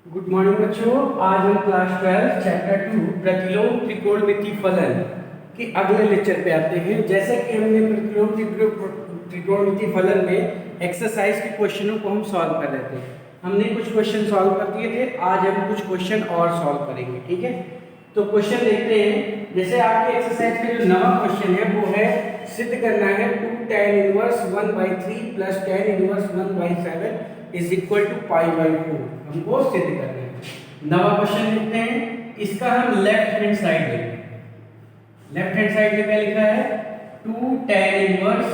Good morning बच्चों। आज हम क्लास 12 चैप्टर 2 प्रतिलोम त्रिकोणमिति फलन के अगले लेक्चर पे आते हैं। जैसे कि हमने प्रतिलोम त्रिकोणमिति फलन में एक्सरसाइज के क्वेश्चनों को हम सॉल्व कर रहे थे। हमने कुछ क्वेश्चन सॉल्व कर दिए थे, आज हम कुछ क्वेश्चन और सॉल्व करेंगे। ठीक है, तो क्वेश्चन देखते हैं। जैसे आपके एक्सरसाइज का जो नवा क्वेश्चन है वो है सिद्ध करना है 2 tan inverse 1/3 plus tan inverse 1/7 is equal to π/4। हमको सिद्ध करना है। नवा क्वेश्चन लिखते हैं, इसका हम लेफ्ट हैंड साइड लेंगे। लेफ्ट हैंड साइड में क्या लिखा है? 2 tan inverse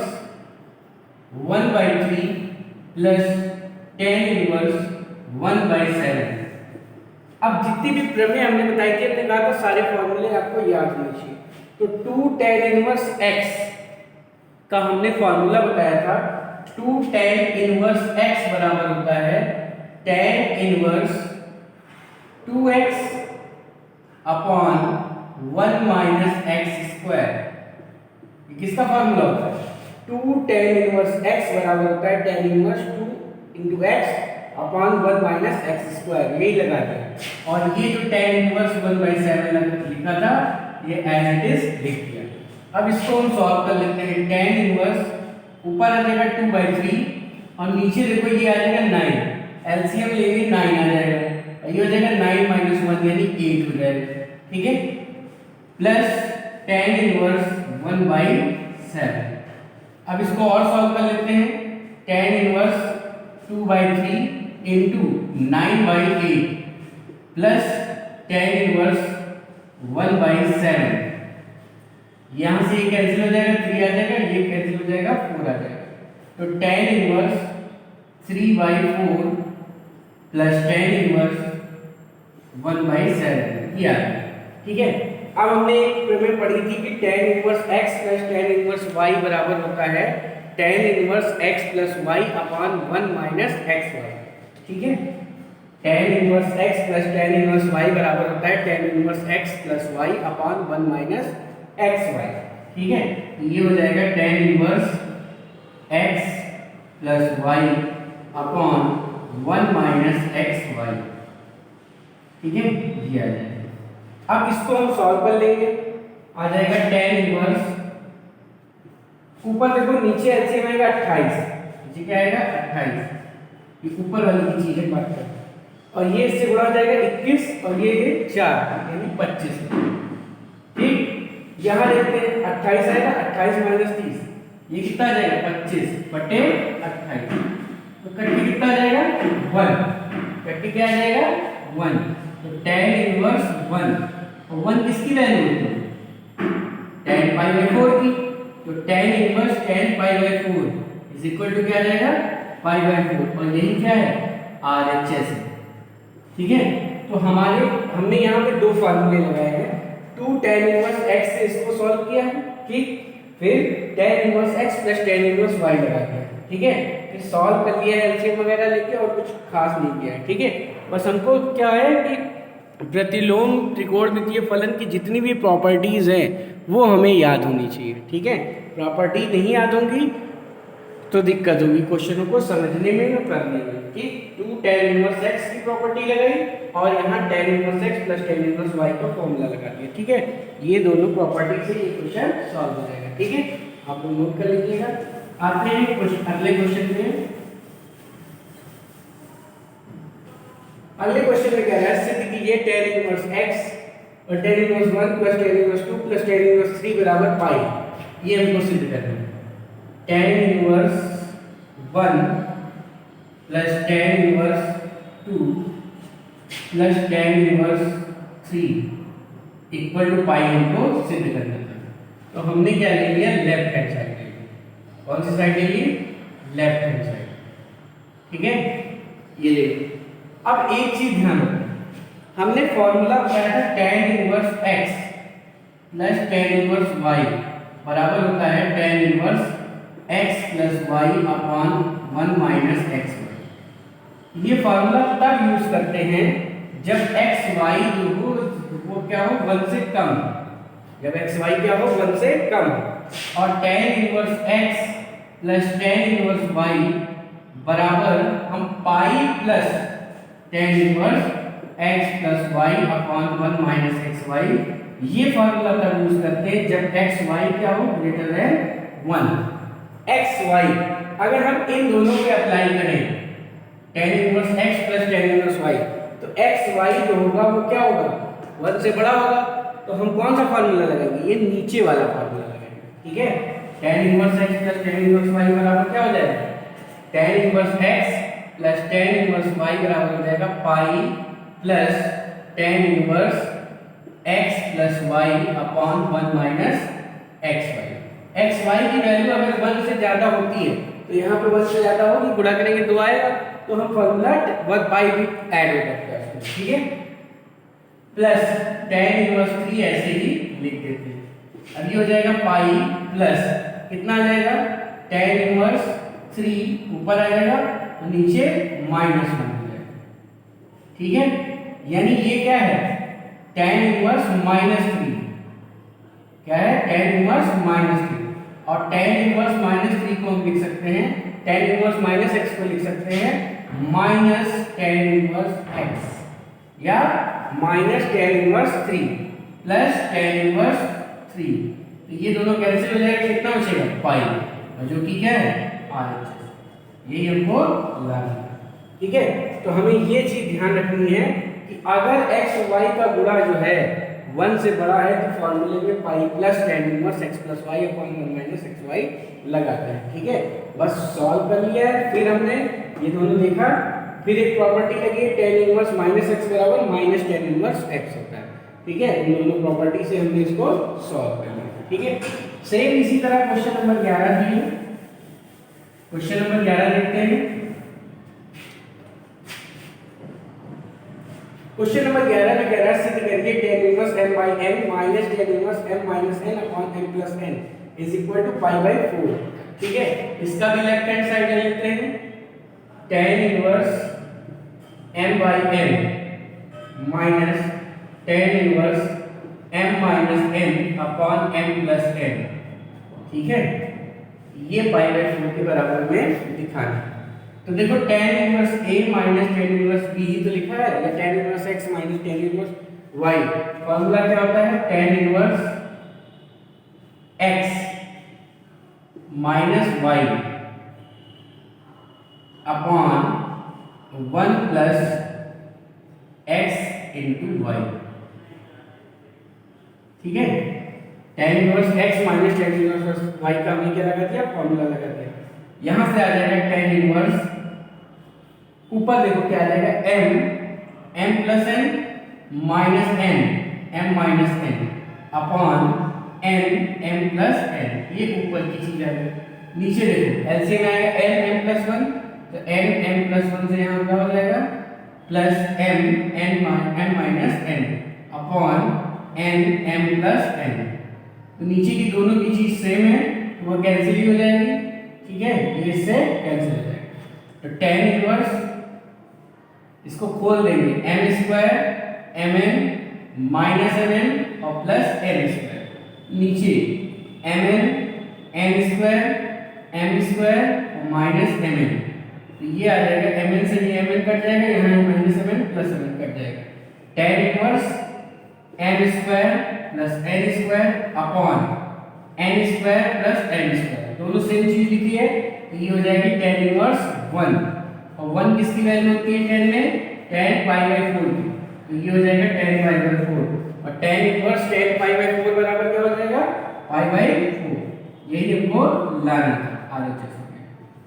1/3 plus tan inverse 1/7। अब जितनी भी प्रमेय हमने बताई थी, हमने कहा था सारे फॉर्मूले आपको याद होने चाहिए। तो 2 tan इनवर्स x का हमने फॉर्मूला बताया था। 2 tan इनवर्स x बराबर होता है tan inverse 2x upon 1 minus x square. किसका फॉर्मूला होता है? 2 tan इनवर्स x बराबर होता है tan inverse 2 into x upon 1 minus x square. यही लगा दिया, और ये जो tan इनवर्स 1/7 लिखा था ये एज इट इज लिख दिया। अब इसको हम सॉल्व कर लेते हैं। tan इनवर्स ऊपर आ जाएगा 2/3 और नीचे देखो ये आ जाएगा 9। एलसीएम लेंगे 9 आ जाएगा, और ये हो जाएगा 9 माइनस 1 यानी 8 हो जाएगा। ठीक है, प्लस tan इनवर्स 1/7। अब इसको और सॉल्व कर लेते हैं। tan inverse 2/3 into 9/8 plus tan inverse 1/7। यहां से ये कैंसिल हो जाएगा, 3 आ जाएगा, ये कैंसिल हो जाएगा, 4 आ जाएगा। तो tan inverse 3/4 plus tan inverse 1/7 ये आ गया। ठीक है, अब हमने एक प्रमेय पढ़ी थी कि tan inverse x plus tan inverse y बराबर होता है tan inverse x plus y upon 1 minus xy। ठीक है, tan inverse x plus tan inverse y बराबर होता है tan inverse x plus y upon 1 minus xy। ठीक है, ये हो जाएगा tan inverse x plus y upon 1 minus xy। ठीक है, ये आ जाएगा। अब इसको हम सॉल्व कर लेंगे। आ जाएगा tan इनवर्स, ऊपर देखो नीचे एलसीएम आएगा 28, नीचे क्या आएगा 28, ये ऊपर वाली की चीज है बात कर, और ये इससे गुणा हो जाएगा 21 और ये 4 यानी 25। ठीक, यहां देखते हैं 28 आएगा, 28 माइनस 30 ये कितना आ जाएगा 25 बटे 28। तो कट्टी कितना आ जाएगा 1, कट्टी क्या आ जाएगा 1। तो tan इनवर्स 1, और 1 किसकी वैल्यू होती है? tan π/4 की। तो tan inverse tan π/4 is equal to क्या आ जाएगा π/4, और यही क्या है RHS है। ठीक है, तो हमने यहाँ पे दो फार्मूले लगाए हैं। 2 tan इनवर्स x से इसको सॉल्व किया है, ठीक, फिर tan inverse x plus tan inverse y लगा दिया। ठीक है, फिर सॉल्व कर लिया है एलसीएम वगैरह लेके, और कुछ खास नहीं किया है। ठीक है, बस हमको क्या है कि प्रतिलोम त्रिकोणमितीय फलन की जितनी भी प्रॉपर्टीज हैं वो हमें याद होनी चाहिए। ठीक है, प्रॉपर्टी नहीं याद होंगी तो दिक्कत होगी क्वेश्चनों को समझने में और करने में। ठीक, 2 tan इनवर्स x की प्रॉपर्टी लगाई और यहाँ tan inverse x plus tan inverse y का फॉर्मूला लगा दिया। ठीक है, ये दोनों प्रॉपर्टी से ये क्वेश्चन सॉल्व हो जाएगा। ठीक है, आप लोग नोट कर लीजिएगा। आते हैं अगले क्वेश्चन में। अगले क्वेश्चन में क्या है? सिद्ध कीजिए tan इनवर्स x और tan inverse 1 plus tan inverse 2 plus tan inverse 3 बराबर पाई। ये हमको सिद्ध करना है। tan inverse 1 plus tan inverse 2 plus tan inverse 3 equal to pi हमको सिद्ध करना है। तो हमने क्या ले लिया? लेफ्ट हैंड साइड ले लिया। कौन सी साइड ले ली? Left hand side. ठीक है, ये ले लिया। अब एक चीज ध्यान रखना, हमने फॉर्मूला बताया था tan inverse x plus tan inverse y बराबर होता है tan inverse x plus y upon 1 minus xy। ये फॉर्मूला तब यूज करते हैं जब x y जो हो वो क्या हो 1 से कम, जब x y क्या हो 1 से कम, और tan inverse x plus tan inverse y बराबर हम pi plus tan inverse x plus y upon 1 minus x y. ये फार्मूला तब यूज करते हैं जब एक्स वाई क्या हो ग्रेटर देन 1। एक्स वाई अगर हम इन दोनों पे अप्लाई करें tan inverse x plus tan inverse y, तो एक्स वाई जो होगा वो क्या होगा 1 से बड़ा होगा। तो हम कौन सा फार्मूला लगाएंगे, ये नीचे वाला फार्मूला लगाएंगे। ठीक है, tan inverse x plus tan inverse y बराबर क्या हो जाएगा, tan inverse x plus tan inverse y बराबर हो जाएगा pi plus tan inverse x plus y upon 1 minus x y. X y की वैल्यू अगर 1 से ज्यादा होती है तो यहाँ पे 1 से ज्यादा होगी, गुणा करेंगे 2 आएगा, तो हम फॉर्मूला 1 पाई भी ऐड हो जाता है। ठीक है, प्लस tan इनवर्स 3 ऐसे ही लिख देते हैं। अब ये हो जाएगा पाई प्लस कितना आ जाएगा tan इनवर्स 3 ऊपर आ जाएगा और नीचे माइनस 1 हो जाएगा। ठीक है, यानी ये क्या है tan इनवर्स माइनस 3, क्या है tan इनवर्स माइनस 3, और tan इनवर्स माइनस 3 को हम लिख सकते हैं, tan इनवर्स माइनस x को लिख सकते हैं माइनस tan इनवर्स x या minus tan inverse 3 plus tan inverse 3। तो ये दोनों कैंसिल हो जाएगा, कितना बचेगा पाई, और जो कि क्या है RHS, यही हमको लाना है। ठीक है, तो हमें ये चीज ध्यान रखनी है कि अगर x और y का गुणा जो है 1 से बड़ा है तो फॉर्मूले में pi plus tan inverse x plus y upon 1 minus x y लगाते हैं। ठीक है, बस सॉल्व कर लिया है, फिर हमने ये दोनों देखा, फिर एक प्रॉपर्टी लगी tan इनवर्स माइनस x बराबर माइनस tan इनवर्स x होता है। ठीक है, इन दोनों प्रॉपर्टी से हमने इसको सॉल्व कर लिया। ठीक है, सेम इसी तरह क्वेश्चन नंबर 11 भी है। क्वेश्चन नंबर 11 देखते हैं। क्वेश्चन नंबर 11 में कह रहा है सिद्ध करिए tan inverse m by n minus tan inverse m minus n upon m plus n is equal to pi by 4। ठीक है, इसका भी लेफ्ट हैंड साइड ले लेते हैं, tan inverse m by n minus tan inverse m minus n upon m plus n। ठीक है, ये पाई बाय 4 के बराबर में दिखाना है। तो देखो tan inverse a minus tan inverse b ही तो लिखा है, या tan inverse x minus tan inverse y। Formula क्या होता है tan inverse x minus y upon 1 plus x into y। ठीक है, tan inverse x minus tan inverse y का हमने क्या लगा दिया, फॉर्मूला लगा दिया। यहां से आ जाएगा tan इनवर्स, ऊपर देखो क्या आ जाएगा m plus n minus n m minus n upon m plus n, ये ऊपर की चीज है। नीचे देखो एलसीएम में आएगा m प्लस 1, तो m प्लस 1 से यहाँ क्या हो जाएगा plus m minus n upon m plus n। तो नीचे की दोनों की चीज सेम है तो वो कैंसिल ही हो जाएगी। ठीक है, ये इससे कैंसिल हो जाएगा। तो tan इनवर्स इसको खोल देंगे m square mn minus mn और प्लस n स्क्वायर, नीचे mn n square m square और माइनस mn। तो ये आ जाएगा mn से ये mn कट जाएगा, यहाँ minus mn plus mn cut जाएगा। tan inverse m square plus n square upon n square plus n square, दोनों सेम चीज लिखी है, तो ये हो जाएगी tan इनवर्स 1, और 1 किसकी वैल्यू होती है tan में, tan पाई बाय 4 की, तो ये हो जाएगा tan पाई बाय 4, और tan inverse tan pi by 4 बराबर क्या हो जाएगा पाई बाय 4। यही हमको लाना था RHS में।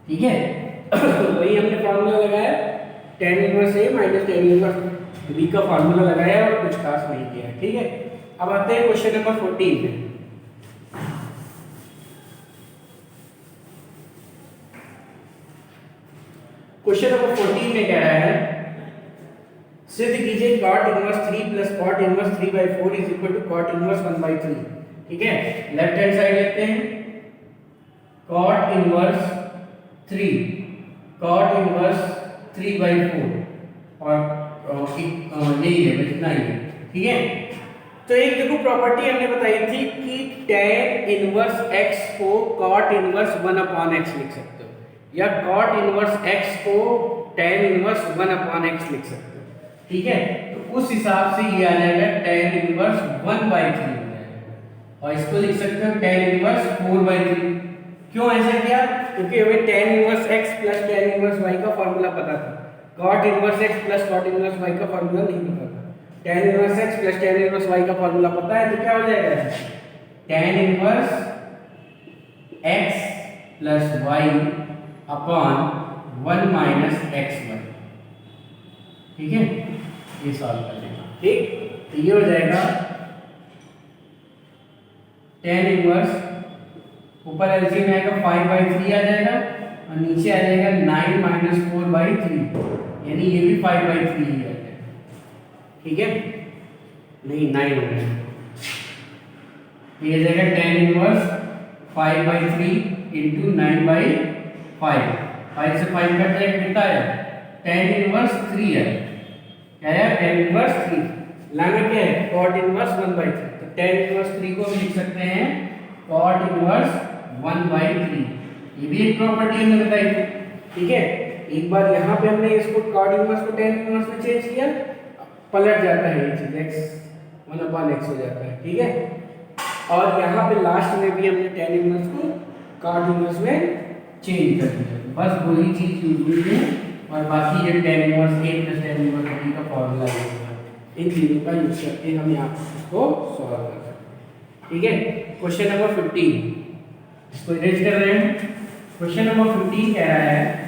ठीक है, वही हमने फार्मूला लगाया, tan inverse a minus tan inverse b का फार्मूला लगाया और कुछ खास नहीं किया। ठीक है, अब आते हैं क्वेश्चन नंबर 14 पे। क्वेश्चन नंबर 14 में कह रहा है सिद्ध कीजिए cot inverse 3 plus cot inverse 3 by 4 is equal to cot inverse 1 by 3। ठीक है, लेफ्ट हैंड साइड लेते हैं, cot inverse 3 cot inverse 3 by 4 और यही है इतना ही है। ठीक है, तो एक देखो प्रॉपर्टी हमने बताई थी कि tan इनवर्स x को cot इनवर्स 1 अपॉन x लिख सकते हो, या cot इनवर्स x को tan इनवर्स 1/x लिख सकते हो, ठीक है। तो उस हिसाब से ये आ जाएगा tan इनवर्स 1/3 हो जाएगा, और इसको लिख सकते हो tan इनवर्स 4/3। क्यों ऐसा किया? क्योंकि हमें tan inverse x plus tan inverse y का फॉर्मूला पता था, cot inverse x plus cot inverse y का फॉर्मूला नहीं पता था। tan inverse x plus tan inverse y का फॉर्मूला पता है, तो क्या हो जाएगा? tan inverse x plus y upon 1 minus xy, ठीक है। ये सॉल्व कर लेना, ठीक। तो ये हो जाएगा tan इनवर्स, ऊपर एलसीएम आएगा 5/3 आ जाएगा, और नीचे आ जाएगा 9 माइनस 4/3, यानी ये भी 5/3 ही आ जाएगा, ठीक है। नहीं 9 हो गया, ये जाएगा tan इनवर्स 5/3 इंटू 9/5, 5 से 5 कट जाएगा, कितना आया? tan इनवर्स 3 है, क्या है? tan इनवर्स 3 लाना क्या है? cot इनवर्स 1/3, तो tan इनवर्स 3 को हम लिख सकते हैं cot इनवर्स 1/3। ये भी एक प्रॉपर्टी हमने बताई थी, ठीक है। एक बार यहाँ पे हमने इसको cot इनवर्स को tan इनवर्स में चेंज किया, पलट जाता है ये चीज, x 1/x हो जाता है, ठीक है। और यहाँ पे लास्ट में भी हमने tan इनवर्स को cot इनवर्स में चेंज कर दिया, बस वही चीज यूज हुई है, और बाकी ये tan inverse a plus tan inverse b का फॉर्मूला है, इन तीनों का यूज करके हम यहाँ इसको सॉल्व कर सकते हैं, ठीक है। क्वेश्चन नंबर 15 इसको इरेज कर रहे हैं। क्वेश्चन नंबर 15 कह रहा है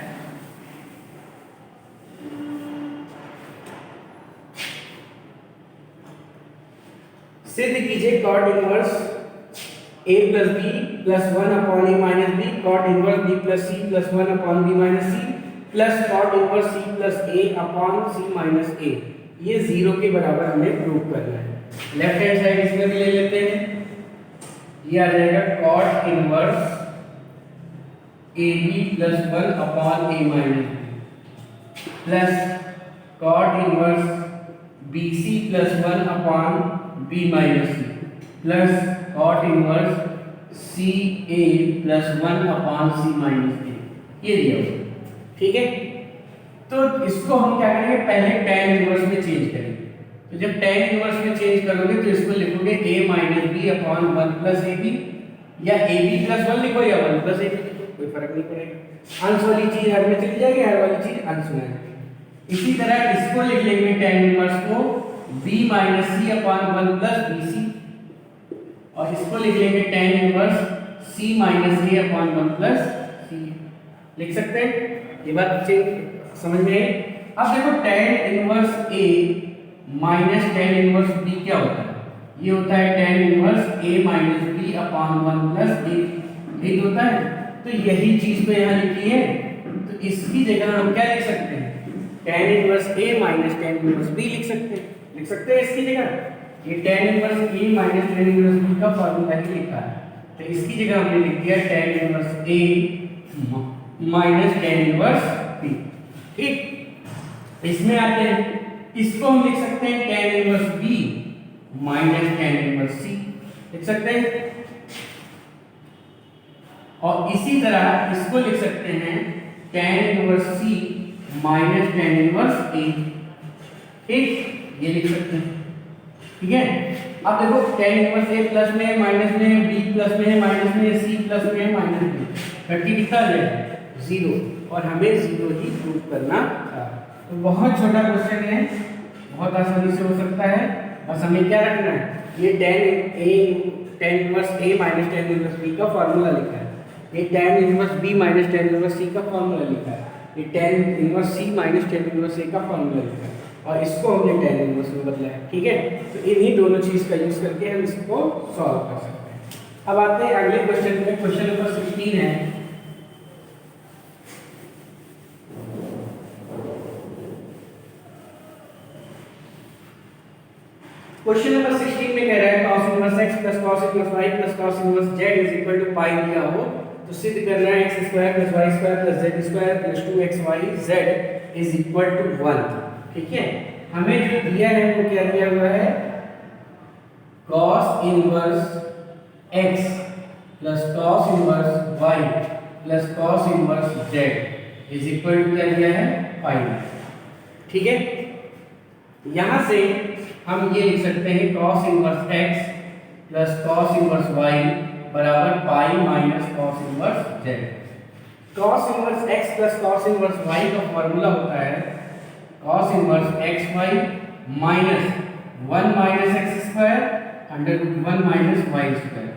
सिद्ध कीजिए cot inverse a plus b plus 1 upon a minus b, cot inverse b plus c plus 1 upon b minus c plus cot inverse c plus a upon c minus a, ये 0 के बराबर हमें prove करना है। Left hand side इसमें भी ले लेते हैं, ये आ जाएगा cot inverse ab plus 1 upon a minus b plus cot inverse bc plus 1 upon b minus c plus cot inverse ca plus 1 upon c minus a, ये दिया हुआ, ठीक है। तो इसको हम क्या करेंगे? पहले tan इनवर्स में चेंज करेंगे। तो जब tan इनवर्स में चेंज करोगे तो इसको लिखोगे a minus b upon 1 plus ab, या ab प्लस 1 लिखो या 1 प्लस ab लिखो, कोई फर्क नहीं पड़ेगा। अंश वाली चीज हर में चली जाएगी, हर वाली चीज अंश में आएगी। इसी तरह इसको लिख लेंगे tan इनवर्स को b minus c upon 1 plus bc, और इसको लिख लेंगे tan inverse c minus a upon 1 plus c, लिख सकते हैं। ये बात समझ में आई? अब देखो tan inverse a minus tan inverse b क्या होता है? ये होता है tan inverse a minus b upon 1 plus a, यही होता है। तो यही चीज तो यहाँ लिखी है, तो इसकी जगह हम क्या लिख सकते हैं? tan inverse a minus tan inverse b लिख सकते हैं इसकी जगह। ये tan inverse a minus tan inverse b का फॉर्मूला ही लिखा है, तो इसकी जगह हमने लिख दिया tan inverse a minus tan inverse b, ठीक। इसमें आते हैं, इसको हम लिख सकते हैं tan inverse b minus tan inverse c, लिख सकते हैं। और इसी तरह इसको लिख सकते हैं tan inverse c minus tan inverse a, ठीक, ये लिख सकते हैं, ठीक है। अब देखो tan इनवर्स a प्लस में, माइनस में, b प्लस में, माइनस में, c प्लस में, माइनस में, करके कितना आ जाएगा? 0, और हमें 0 ही प्रूव करना था। तो बहुत छोटा क्वेश्चन है, बहुत आसानी से हो सकता है, बस हमें क्या रखना है? ये tan inverse a minus tan inverse b का फॉर्मूला लिखा है, ये tan inverse b minus tan inverse c का फॉर्मूला लिखा है, ये tan inverse c minus tan inverse a का फॉर्मूला लिखा है, और इसको हमने tan इनवर्स में बदला है, ठीक है। तो इन्हीं दोनों चीज का यूज करके हम इसको सॉल्व कर सकते हैं। अब आते हैं अगले क्वेश्चन में। क्वेश्चन नंबर 16 है, क्वेश्चन नंबर 16 में कह रहा है cos inverse x plus cos inverse y plus cos inverse z is equal to pi दिया हो, तो सिद्ध करना है x square plus y square plus z square plus 2xyz is equal to 1, ठीक है। हमें जो दिया है वो क्या दिया हुआ है? cos inverse x plus cos inverse y plus cos inverse z is equal to क्या दिया है? पाई। ठीक है, यहां से हम ये लिख सकते हैं cos inverse x plus cos inverse y बराबर pi minus cos inverse z। cos inverse x plus cos inverse y का फॉर्मूला होता है cos inverse xy minus 1 minus x square under root 1 minus y square,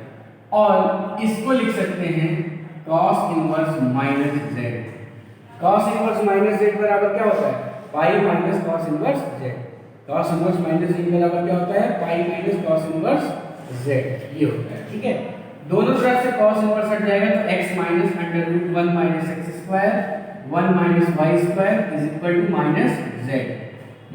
और इसको लिख सकते हैं cos inverse minus z। cos inverse minus z बराबर क्या होता है pi minus cos inverse z। cos inverse minus z बराबर क्या होता है pi minus cos inverse z, ये होता है। ठीक है, दोनों तरफ से cos इनवर्स हट जाएगा तो x minus under root 1 minus x square 1 minus y square is equal to minus z।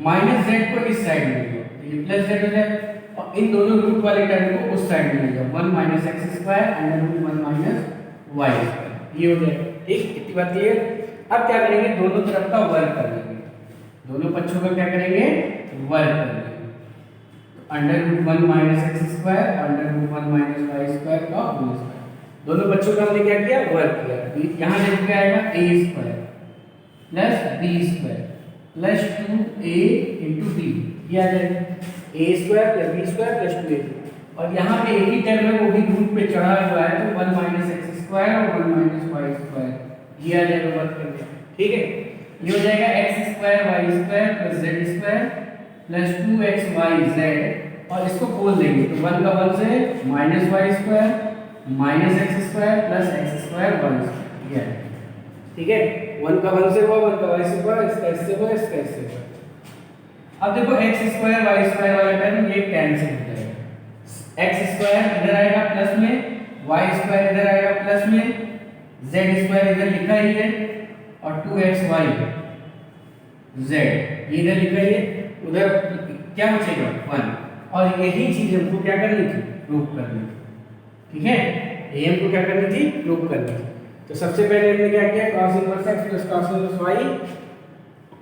Minus z को इस साइड में लियो तो ये प्लस z हो जाएगा, और इन दोनों रूट वाले टर्म को उस साइड में लियो 1 minus x square under root 1 minus y square, ये हो जाएगा। ठीक, इतनी बात क्लियर। अब क्या करेंगे, दोनों तरफ का वर्ग कर लेंगे, दोनों पक्षों का क्या करेंगे वर्ग कर लेंगे। Under root 1 minus x square under root 1 minus y square का होल स्क्वायर, दोनों बच्चों का हमने क्या किया वर्ग किया। यहां से क्या आएगा a square plus b square plus 2a into b, ये आ जाएगा a square plus b square plus 2a, और यहाँ पे एक ही टर्म है वो भी रूट पे चढ़ा हुआ है तो 1 माइनस एक्स स्क्वायर और 1 माइनस वाई स्क्वायर, ये आ जाएगा वर्ग करके। ठीक है, ये हो जाएगा x square y square plus z square plus 2xyz, और इसको खोल देंगे तो 1 का 1 से minus y square minus x square plus x square y square, ये है। ठीक है, 1 का 1 से हुआ 1 का वाई से हुआ इसका इससे हुआ इसका इससे हुआ। अब देखो एक्स स्क्वायर वाई स्क्वायर वाला टर्म ये कैंसिल हो जाएगा, एक्स स्क्वायर इधर आएगा प्लस में, वाई स्क्वायर इधर आएगा प्लस में, जेड स्क्वायर इधर लिखा ही है और 2xy z ये इधर लिखा ही है, उधर क्या बचेगा 1, और यही चीज हमको क्या करनी थी प्रूव करनी थी। ठीक है, ये हमको क्या करनी थी प्रूव करनी थी। तो सबसे पहले हमने क्या किया cos inverse x plus cos inverse y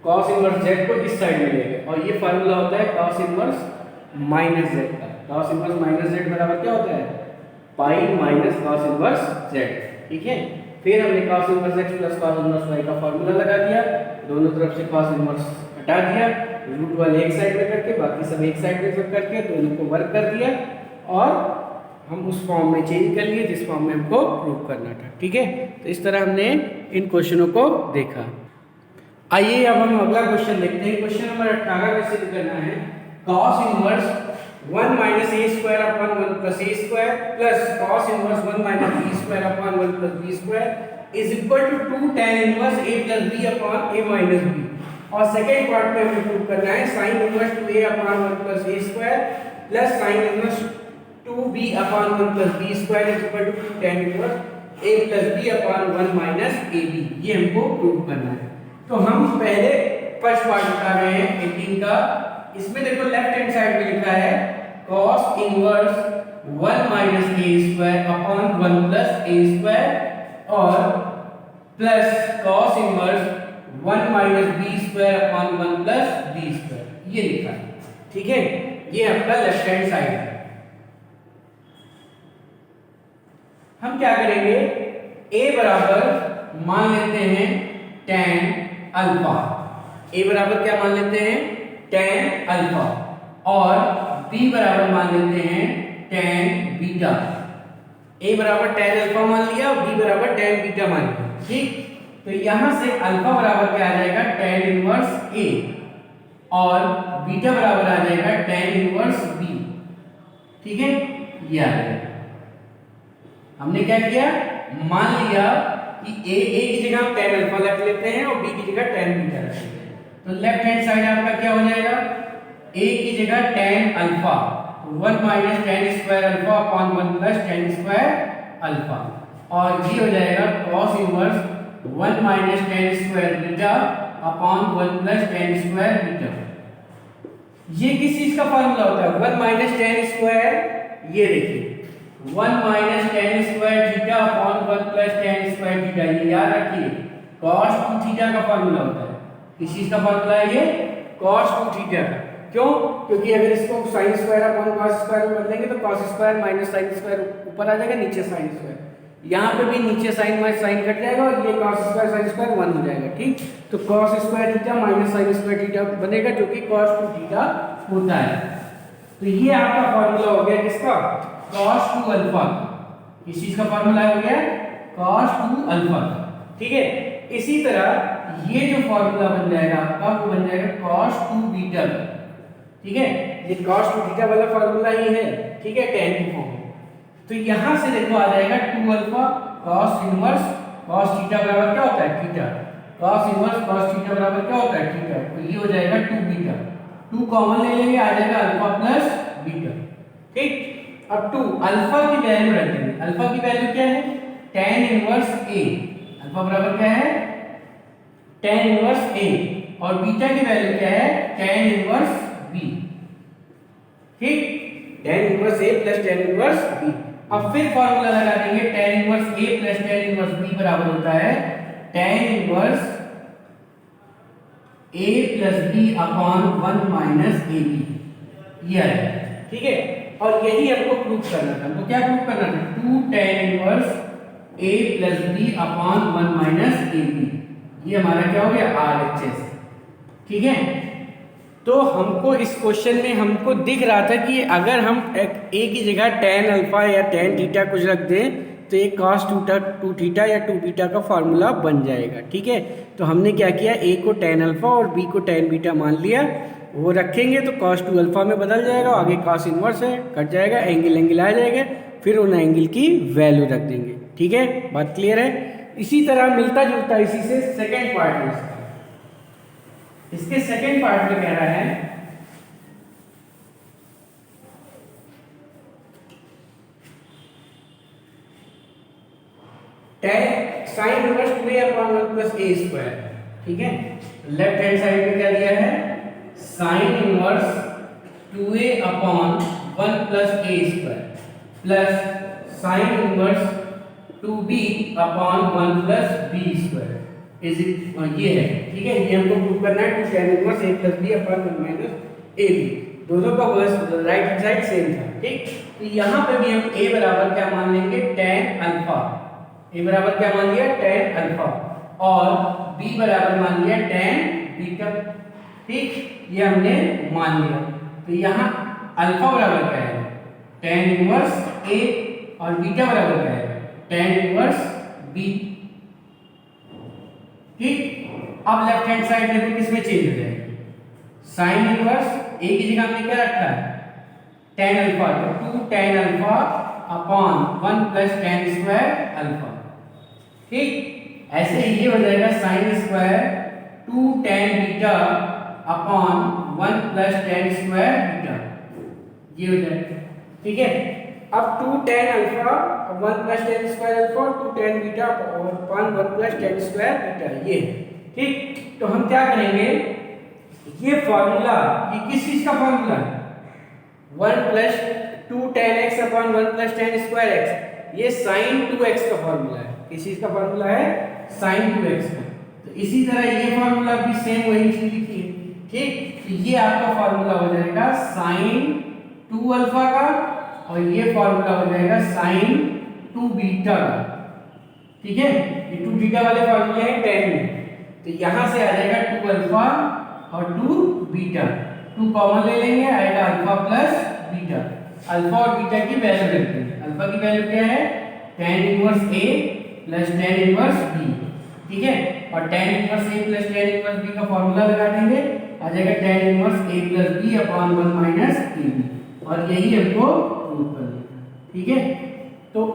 cos inverse z को इस साइड में ले गए, और ये फार्मूला होता है cos इनवर्स माइनस z का। cos इनवर्स माइनस z बराबर क्या होता है pi minus cos inverse z। ठीक है, फिर हमने cos inverse x plus cos inverse y का फार्मूला लगा दिया, दोनों तरफ से cos इनवर्स हटा दिया, रूट वाले एक साइड में करके बाकी सब एक साइड में करके दोनों को वर्क कर दिया, और हम उस फॉर्म में चेंज कर लिए जिस फॉर्म में हमको प्रूव करना था। ठीक है, तो इस तरह हमने इन क्वेश्चनों को देखा। आइए अब हम अगला क्वेश्चन देखते हैं। क्वेश्चन नंबर 18 में सिद्ध करना है cos inverse 1 minus a square upon 1 plus a square plus cos inverse 1 minus b square upon 1 plus b square is equal to 2 tan inverse a plus b upon a minus b, और second part में हमें prove करना है sin inverse 2a upon 1 plus a square plus sin inverse 2b upon 1 plus b square is equal to 2 tan inverse a plus b upon 1 minus ab, ये हमको prove करना है। तो हम पहले फर्स्ट पार्ट बता रहे हैं 18 का। इसमें देखो लेफ्ट हैंड साइड में लिखा है cos inverse 1 minus a square upon 1 plus a square और plus cos inverse 1 minus b square upon 1 plus b square, ये लिखा है। ठीक है, ये आपका लेफ्ट हैंड साइड है। हम क्या करेंगे, a बराबर मान लेते हैं tan अल्फा, a बराबर क्या मान लेते हैं tan अल्फा, और b बराबर मान लेते हैं tan बीटा। a बराबर tan अल्फा मान लिया और b बराबर tan बीटा मान लिया। ठीक, तो यहां से अल्फा बराबर क्या आ जाएगा tan इनवर्स a, और बीटा बराबर आ जाएगा tan इनवर्स b। ठीक है, ये आ जाएगा। हमने क्या किया, मान लिया कि a की जगह हम tan अल्फा रख लेते हैं और b की जगह tan बीटा रख लेते हैं, तो लेफ्ट हैंड साइड आपका क्या हो जाएगा, a की जगह tan alpha 1 minus tan square alpha upon 1 plus tan square alpha, और ये हो जाएगा cos inverse 1 minus tan square beta upon 1 plus tan square beta. ये किस चीज का फार्मूला होता है 1 माइनस tan स्क्वायर, ये देखिए 1 minus tan square theta upon 1 plus tan square theta, ये याद रखिए cos 2 थीटा का फार्मूला होता है। किस चीज का फार्मूला है ये cos 2 थीटा का। क्यों, क्योंकि अगर इसको sin square upon cos square में बदलेंगे तो cos square minus sin square ऊपर आ जाएगा, नीचे sin स्क्वायर, यहाँ पे भी नीचे साइन माइनस साइन कट जाएगा और ये cos स्क्वायर sin स्क्वायर 1 हो जाएगा। ठीक, तो cos square theta minus sin square theta बनेगा जो कि cos 2 थीटा होता है। तो ये आपका फॉर्मूला हो गया किसका, cos 2 अल्फा। किस चीज का फॉर्मूला हो गया, cos 2 अल्फा। ठीक है, इसी तरह ये जो फॉर्मूला बन जाएगा आपका वो बन जाएगा cos 2 बीटा। ठीक है, ये cos 2 थीटा वाला फॉर्मूला ही है। ठीक है, tan की फॉर्म। तो यहां से देखो आ जाएगा 2 alpha cos inverse cos theta बराबर क्या होता है, theta. cos inverse cos theta बराबर क्या होता है, थीटा। तो ये हो जाएगा 2 बीटा। 2 कॉमन ले लेंगे, आ जाएगा अल्फा प्लस बीटा। ठीक, अब 2 अल्फा की वैल्यू रख देंगे। अल्फा की वैल्यू क्या है, tan इनवर्स a। अल्फा बराबर क्या है, tan इनवर्स a। और बीटा की वैल्यू क्या है, tan इनवर्स b। ठीक, tan inverse a plus tan inverse b। अब फिर फॉर्मूला लगा देंगे, tan inverse a plus tan inverse b बराबर होता है tan inverse a plus b upon 1 minus ab। ये है। ठीक है, और यही हमको प्रूव करना था। हमको क्या प्रूव करना था, 2 tan inverse a plus b upon 1 minus ab। ये हमारा क्या हो गया, RHS। ठीक है, तो हमको इस क्वेश्चन में हमको दिख रहा था कि अगर हम a की जगह tan अल्फा या tan थीटा कुछ रख दें तो एक cos 2 थीटा या 2 बीटा का फॉर्मूला बन जाएगा। ठीक है, तो हमने क्या किया, a को tan अल्फा और b को tan बीटा मान लिया। वो रखेंगे तो cos 2 अल्फा में बदल जाएगा, आगे cos इनवर्स है कट जाएगा, एंगल आ जाएगा, फिर उन एंगल की वैल्यू रख देंगे। ठीक है, बात क्लियर है। इसी तरह मिलता जुलता इसी से सेकेंड पार्ट में इसके सेकेंड पार्ट में कह रहा है tan sin inverse 2a upon 1 plus a square. ठीक है, लेफ्ट हैंड साइड में क्या दिया है, sin inverse 2a upon 1 plus a square plus sin inverse 2b upon 1 plus b square is ये है। ठीक है, ये हमको प्रूव करना है, 2 tan inverse a plus b upon 1 minus ab। दोनों का राइट हैंड साइड सेम था। ठीक, तो यहाँ पे भी हम a बराबर क्या मान लेंगे, tan अल्फा। a बराबर क्या मान लिया, tan अल्फा, और b बराबर मान लिया tan बीटा। ठीक, ये हमने मान लिया। तो यहाँ अल्फा बराबर क्या है, tan इनवर्स a, और बीटा बराबर क्या है, tan इनवर्स b। ठीक, अब लेफ्ट हैंड साइड देखो किसमें चेंज हो जाएगा, साइन इनवर्स a की जगह हमने क्या रखा है, tan अल्फा। तो 2 tan alpha upon 1 plus tan square alpha. ठीक, ऐसे ही ये हो जाएगा sine square 2 tan beta upon 1 plus tan square beta. ये हो जाएगा। ठीक है, अब 2 tan alpha 1 plus tan square alpha, 2 tan beta upon 1 plus tan square beta. ये ठीक, तो हम क्या करेंगे, ये फॉर्मूला, ये किस चीज का फॉर्मूला है, 1 plus 2 tan x upon 1 plus tan square x। ये sin 2x का फॉर्मूला है। किस चीज का फॉर्मूला है, sin 2x का। तो इसी तरह ये फॉर्मूला भी सेम वही चीज लिखी है। ठीक, तो ये आपका फॉर्मूला हो जाएगा sin 2 अल्फा का, और ये फॉर्मूला हो जाएगा sin 2 बीटा का। ठीक है, ये 2 बीटा वाले फॉर्मूले हैं tan में। तो यहां से आ जाएगा 2 अल्फा और 2 बीटा। 2 कॉमन ले लेंगे, आएगा अल्फा प्लस बीटा। अल्फा और बीटा की वैल्यू रखते हैं। अल्फा की वैल्यू क्या है, tan inverse a plus tan inverse b। ठीक है, और tan inverse a plus tan inverse b का फॉर्मूला लगा देंगे, आ जाएगा tan inverse a plus b upon 1 minus ab। और यही हमको प्रूव करना है। ठीक है, तो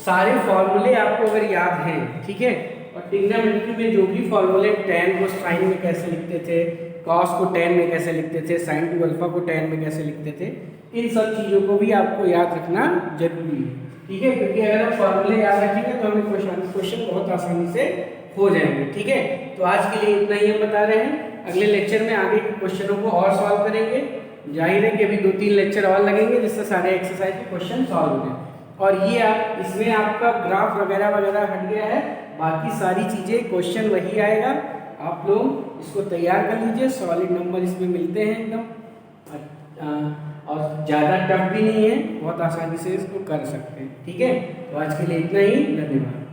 सारे फॉर्मूले आपको अगर याद हैं, ठीक है, और ट्रिग्नोमेट्री में जो भी फॉर्मूले, tan को sin में कैसे लिखते थे, cos को tan में कैसे लिखते थे, sin 2 अल्फा को tan में कैसे लिखते थे, इन सब चीज़ों को भी आपको याद रखना जरूरी है। ठीक है, क्योंकि अगर आप फॉर्मूले याद रखेंगे तो हमें क्वेश्चन बहुत आसानी से हो जाएंगे। ठीक है, तो आज के लिए इतना ही हम बता रहे हैं। अगले लेक्चर में आगे के क्वेश्चनों को और सॉल्व करेंगे। जाहिर है कि अभी 2-3 लेक्चर और लगेंगे जिससे सारे एक्सरसाइज के क्वेश्चन सॉल्व हो जाए। और ये आप इसमें आपका ग्राफ वगैरह वगैरह हट गया है, बाकी सारी चीज़ें क्वेश्चन वही आएगा। आप लोग इसको तैयार कर लीजिए, सॉलिड नंबर इसमें मिलते हैं एकदम। और ज़्यादा टफ भी नहीं है, बहुत आसानी से इसको कर सकते हैं। ठीक है, तो आज के लिए इतना ही, धन्यवाद।